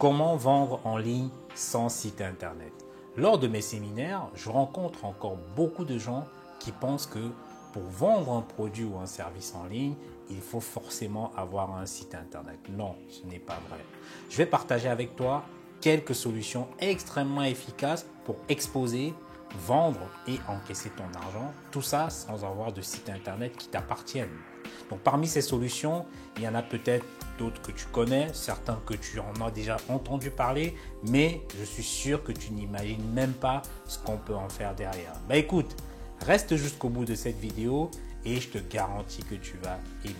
Comment vendre en ligne sans site internet? Lors de mes séminaires, je rencontre encore beaucoup de gens qui pensent que pour vendre un produit ou un service en ligne, il faut forcément avoir un site internet. Non, ce n'est pas vrai. Je vais partager avec toi quelques solutions extrêmement efficaces pour exposer, vendre et encaisser ton argent. Tout ça sans avoir de site internet qui t'appartienne. Donc parmi ces solutions, il y en a peut-être d'autres que tu connais, certains que tu en as déjà entendu parler, mais je suis sûr que tu n'imagines même pas ce qu'on peut en faire derrière. Bah écoute, reste jusqu'au bout de cette vidéo et je te garantis que tu vas aimer.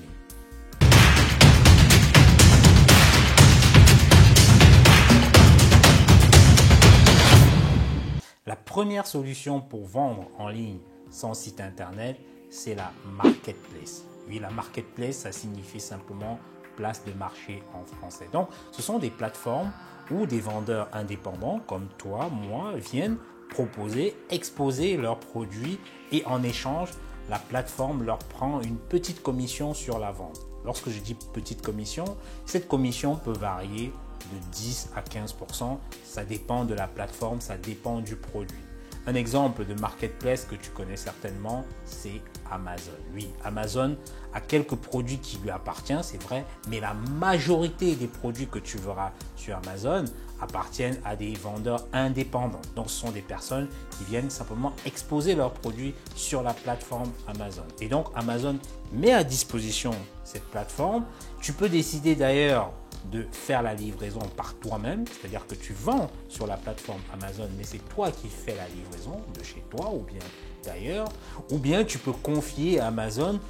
La première solution pour vendre en ligne sans site internet, c'est la marketplace. Oui, la marketplace, ça signifie simplement place de marché en français. Donc, ce sont des plateformes où des vendeurs indépendants comme toi, moi, viennent proposer, exposer leurs produits et en échange, la plateforme leur prend une petite commission sur la vente. Lorsque je dis petite commission, cette commission peut varier de 10 à 15%. Ça dépend de la plateforme, ça dépend du produit. Un exemple de marketplace que tu connais certainement, c'est Amazon. Oui, Amazon a quelques produits qui lui appartiennent, c'est vrai, mais la majorité des produits que tu verras sur Amazon appartiennent à des vendeurs indépendants. Donc, ce sont des personnes qui viennent simplement exposer leurs produits sur la plateforme Amazon. Et donc, Amazon met à disposition cette plateforme. Tu peux décider d'ailleurs de faire la livraison par toi-même, c'est-à-dire que tu vends sur la plateforme Amazon, mais c'est toi qui fais la livraison de chez toi ou bien d'ailleurs, ou bien tu peux confier à Amazon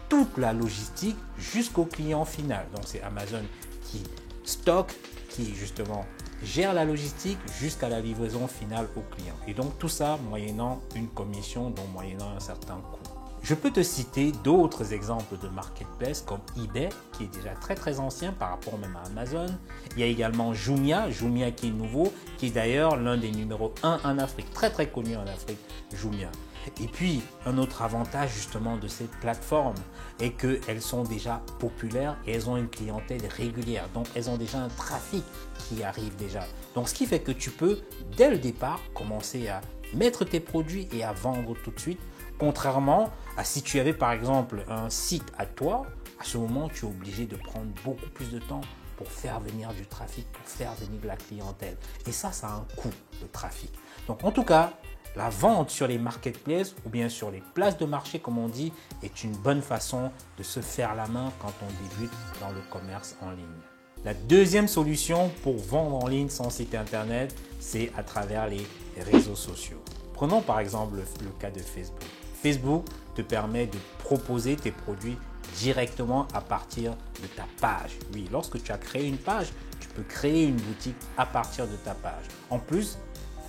toute la logistique jusqu'au client final. Donc c'est Amazon qui stocke, qui justement gère la logistique jusqu'à la livraison finale au client. Et donc tout ça moyennant une commission, donc moyennant un certain coût. Je peux te citer d'autres exemples de marketplace comme eBay qui est déjà très ancien par rapport même à Amazon. Il y a également Jumia qui est nouveau, qui est d'ailleurs l'un des numéros 1 en Afrique, très connu en Afrique, Jumia. Et puis un autre avantage justement de ces plateformes est qu'elles sont déjà populaires et elles ont une clientèle régulière. Donc elles ont déjà un trafic qui arrive déjà. Donc ce qui fait que tu peux dès le départ commencer à mettre tes produits et à vendre tout de suite. Contrairement à si tu avais par exemple un site à toi, à ce moment tu es obligé de prendre beaucoup plus de temps pour faire venir du trafic, pour faire venir de la clientèle. Et ça a un coût, le trafic. Donc en tout cas, la vente sur les marketplaces ou bien sur les places de marché comme on dit est une bonne façon de se faire la main quand on débute dans le commerce en ligne. La deuxième solution pour vendre en ligne sans site internet, c'est à travers les réseaux sociaux. Prenons par exemple le cas de Facebook. Facebook te permet de proposer tes produits directement à partir de ta page. Oui, lorsque tu as créé une page, tu peux créer une boutique à partir de ta page. En plus,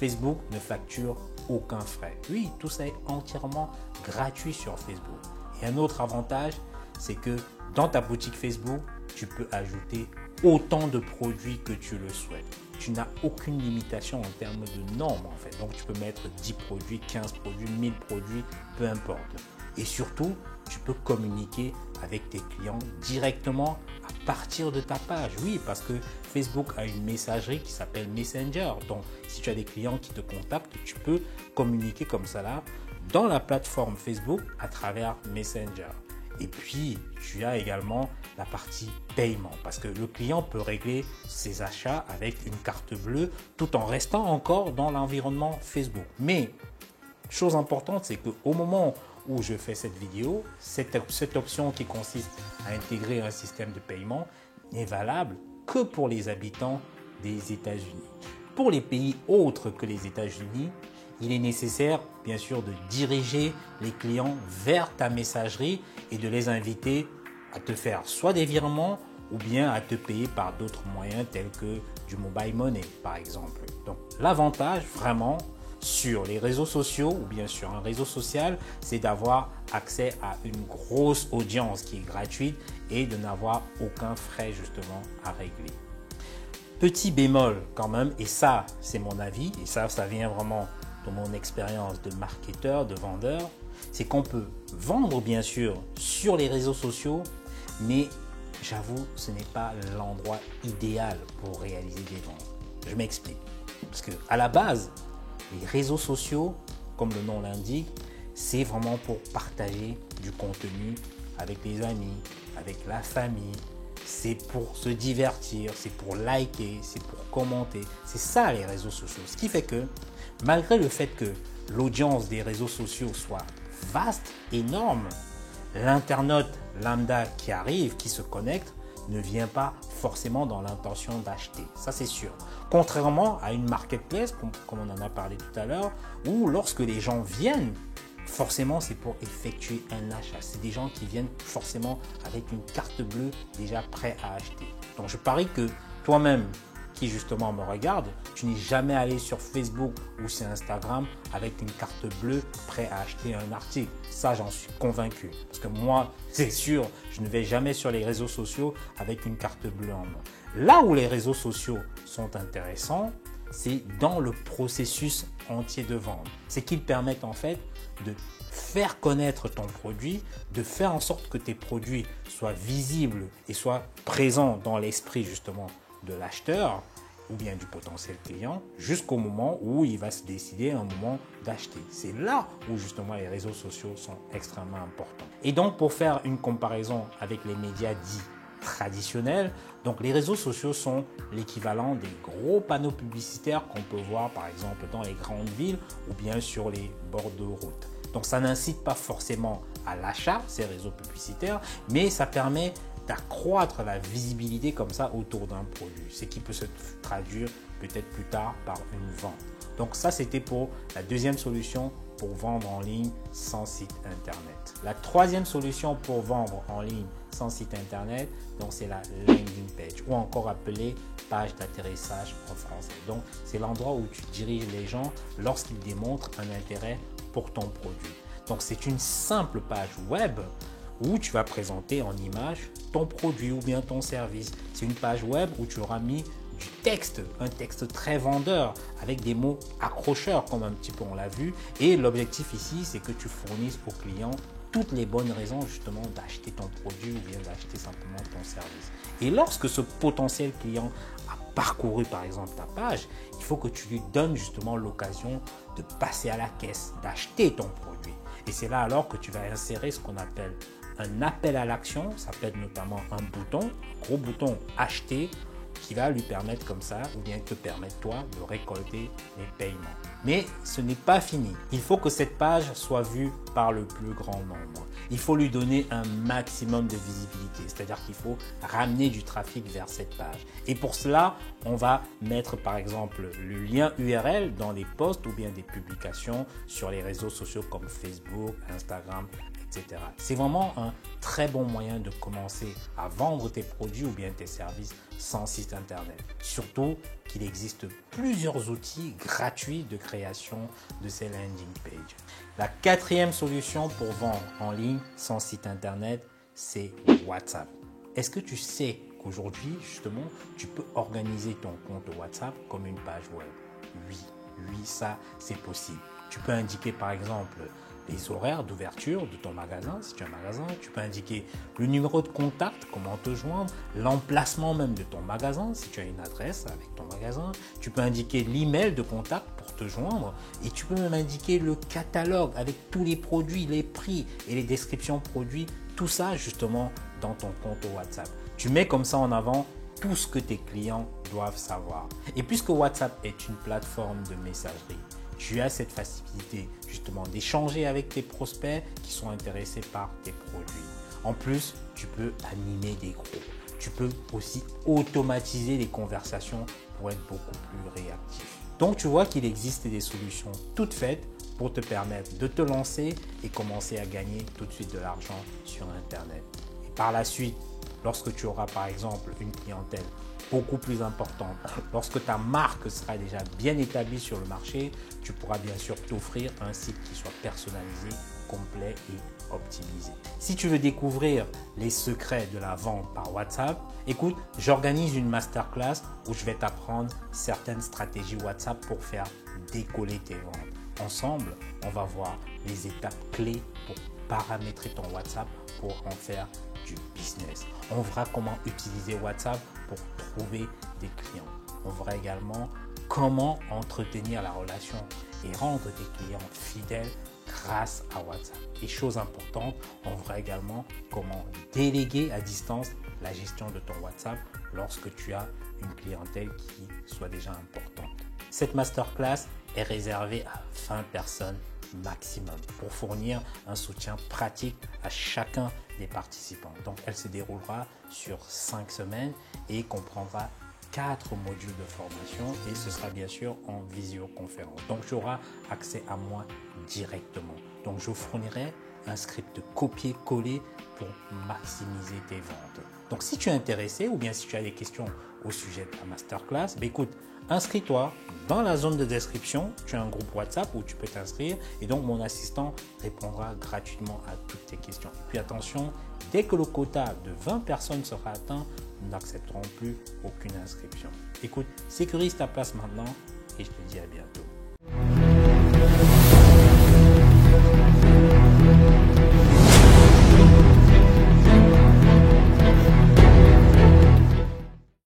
Facebook ne facture aucun frais. Oui, tout ça est entièrement gratuit sur Facebook. Et un autre avantage, c'est que dans ta boutique Facebook, tu peux ajouter autant de produits que tu le souhaites. Tu n'as aucune limitation en termes de nombre en fait. Donc tu peux mettre 10 produits, 15 produits, 1000 produits, peu importe. Et surtout, tu peux communiquer avec tes clients directement à partir de ta page. Oui, parce que Facebook a une messagerie qui s'appelle Messenger. Donc si tu as des clients qui te contactent, tu peux communiquer comme ça là dans la plateforme Facebook à travers Messenger. Et puis, tu as également la partie paiement parce que le client peut régler ses achats avec une carte bleue tout en restant encore dans l'environnement Facebook. Mais, chose importante, c'est qu'au moment où je fais cette vidéo, cette option qui consiste à intégrer un système de paiement n'est valable que pour les habitants des États-Unis. Pour les pays autres que les États-Unis, il est nécessaire, bien sûr, de diriger les clients vers ta messagerie et de les inviter à te faire soit des virements ou bien à te payer par d'autres moyens tels que du mobile money, par exemple. Donc, l'avantage vraiment sur les réseaux sociaux ou bien sur un réseau social, c'est d'avoir accès à une grosse audience qui est gratuite et de n'avoir aucun frais justement à régler. Petit bémol quand même, et ça, c'est mon avis, et ça vient vraiment de mon expérience de marketeur, de vendeur, c'est qu'on peut vendre bien sûr sur les réseaux sociaux, mais j'avoue, ce n'est pas l'endroit idéal pour réaliser des ventes. Je m'explique. Parce qu'à la base, les réseaux sociaux, comme le nom l'indique, c'est vraiment pour partager du contenu avec les amis, avec la famille. C'est pour se divertir, c'est pour liker, c'est pour commenter. C'est ça les réseaux sociaux. Ce qui fait que, malgré le fait que l'audience des réseaux sociaux soit vaste, énorme, l'internaute lambda qui arrive, qui se connecte, ne vient pas forcément dans l'intention d'acheter. Ça, c'est sûr. Contrairement à une marketplace, comme on en a parlé tout à l'heure, où lorsque les gens viennent, forcément, c'est pour effectuer un achat. C'est des gens qui viennent forcément avec une carte bleue déjà prêt à acheter. Donc, je parie que toi-même, qui justement me regarde, tu n'es jamais allé sur Facebook ou sur Instagram avec une carte bleue prêt à acheter un article. Ça, j'en suis convaincu. Parce que moi, c'est sûr, je ne vais jamais sur les réseaux sociaux avec une carte bleue en main. Là où les réseaux sociaux sont intéressants, c'est dans le processus entier de vente. C'est qu'ils permettent en fait de faire connaître ton produit, de faire en sorte que tes produits soient visibles et soient présents dans l'esprit justement de l'acheteur ou bien du potentiel client jusqu'au moment où il va se décider un moment d'acheter. C'est là où justement les réseaux sociaux sont extrêmement importants. Et donc pour faire une comparaison avec les médias dits traditionnels, donc les réseaux sociaux sont l'équivalent des gros panneaux publicitaires qu'on peut voir par exemple dans les grandes villes ou bien sur les bords de route. Donc ça n'incite pas forcément à l'achat, ces réseaux publicitaires, mais ça permet d'accroître la visibilité comme ça autour d'un produit, ce qui peut se traduire peut-être plus tard par une vente. Donc ça, c'était pour la deuxième solution pour vendre en ligne sans site internet. La troisième solution pour vendre en ligne sans site internet, donc c'est la landing page ou encore appelée page d'atterrissage en français. Donc c'est l'endroit où tu diriges les gens lorsqu'ils démontrent un intérêt pour ton produit. Donc c'est une simple page web où tu vas présenter en image ton produit ou bien ton service. C'est une page web où tu auras mis du texte, un texte très vendeur avec des mots accrocheurs comme un petit peu on l'a vu. Et l'objectif ici, c'est que tu fournisses au client toutes les bonnes raisons justement d'acheter ton produit ou bien d'acheter simplement ton service. Et lorsque ce potentiel client a parcouru par exemple ta page, il faut que tu lui donnes justement l'occasion de passer à la caisse, d'acheter ton produit. Et c'est là alors que tu vas insérer ce qu'on appelle un appel à l'action. Ça peut être notamment un bouton, gros bouton acheter, qui va lui permettre comme ça, ou bien te permettre toi de récolter les paiements. Mais ce n'est pas fini. Il faut que cette page soit vue par le plus grand nombre. Il faut lui donner un maximum de visibilité, c'est-à-dire qu'il faut ramener du trafic vers cette page. Et pour cela, on va mettre par exemple le lien URL dans les posts ou bien des publications sur les réseaux sociaux comme Facebook, Instagram, etc. C'est vraiment un très bon moyen de commencer à vendre tes produits ou bien tes services sans site internet. Surtout qu'il existe plusieurs outils gratuits de création de ces landing pages. La quatrième solution pour vendre en ligne sans site internet, c'est WhatsApp. Est-ce que tu sais qu'aujourd'hui, justement, tu peux organiser ton compte WhatsApp comme une page web? Oui, ça, c'est possible. Tu peux indiquer par exemple les horaires d'ouverture de ton magasin, si tu as un magasin. Tu peux indiquer le numéro de contact, comment te joindre, l'emplacement même de ton magasin, si tu as une adresse avec ton magasin. Tu peux indiquer l'email de contact pour te joindre et tu peux même indiquer le catalogue avec tous les produits, les prix et les descriptions produits, tout ça justement dans ton compte WhatsApp. Tu mets comme ça en avant tout ce que tes clients doivent savoir. Et puisque WhatsApp est une plateforme de messagerie, tu as cette facilité justement d'échanger avec tes prospects qui sont intéressés par tes produits. En plus, tu peux animer des groupes. Tu peux aussi automatiser les conversations pour être beaucoup plus réactif. Donc, tu vois qu'il existe des solutions toutes faites pour te permettre de te lancer et commencer à gagner tout de suite de l'argent sur Internet. Et par la suite, lorsque tu auras par exemple une clientèle beaucoup plus importante, lorsque ta marque sera déjà bien établie sur le marché, tu pourras bien sûr t'offrir un site qui soit personnalisé, complet et optimisé. Si tu veux découvrir les secrets de la vente par WhatsApp, écoute, j'organise une masterclass où je vais t'apprendre certaines stratégies WhatsApp pour faire décoller tes ventes. Ensemble, on va voir les étapes clés pour paramétrer ton WhatsApp pour en faire du business. On verra comment utiliser WhatsApp pour trouver des clients. On verra également comment entretenir la relation et rendre des clients fidèles grâce à WhatsApp. Et chose importante, on verra également comment déléguer à distance la gestion de ton WhatsApp lorsque tu as une clientèle qui soit déjà importante. Cette masterclass est réservée à 20 personnes maximum pour fournir un soutien pratique à chacun des participants. Donc, elle se déroulera sur 5 semaines et comprendra 4 modules de formation et ce sera bien sûr en visioconférence. Donc, tu auras accès à moi directement. Donc, je vous fournirai un script copier-coller pour maximiser tes ventes. Donc, si tu es intéressé ou bien si tu as des questions au sujet de la masterclass, écoute, inscris-toi dans la zone de description. Tu as un groupe WhatsApp où tu peux t'inscrire et donc mon assistant répondra gratuitement à toutes tes questions. Et puis attention, dès que le quota de 20 personnes sera atteint, nous n'accepterons plus aucune inscription. Écoute, sécurise ta place maintenant et je te dis à bientôt.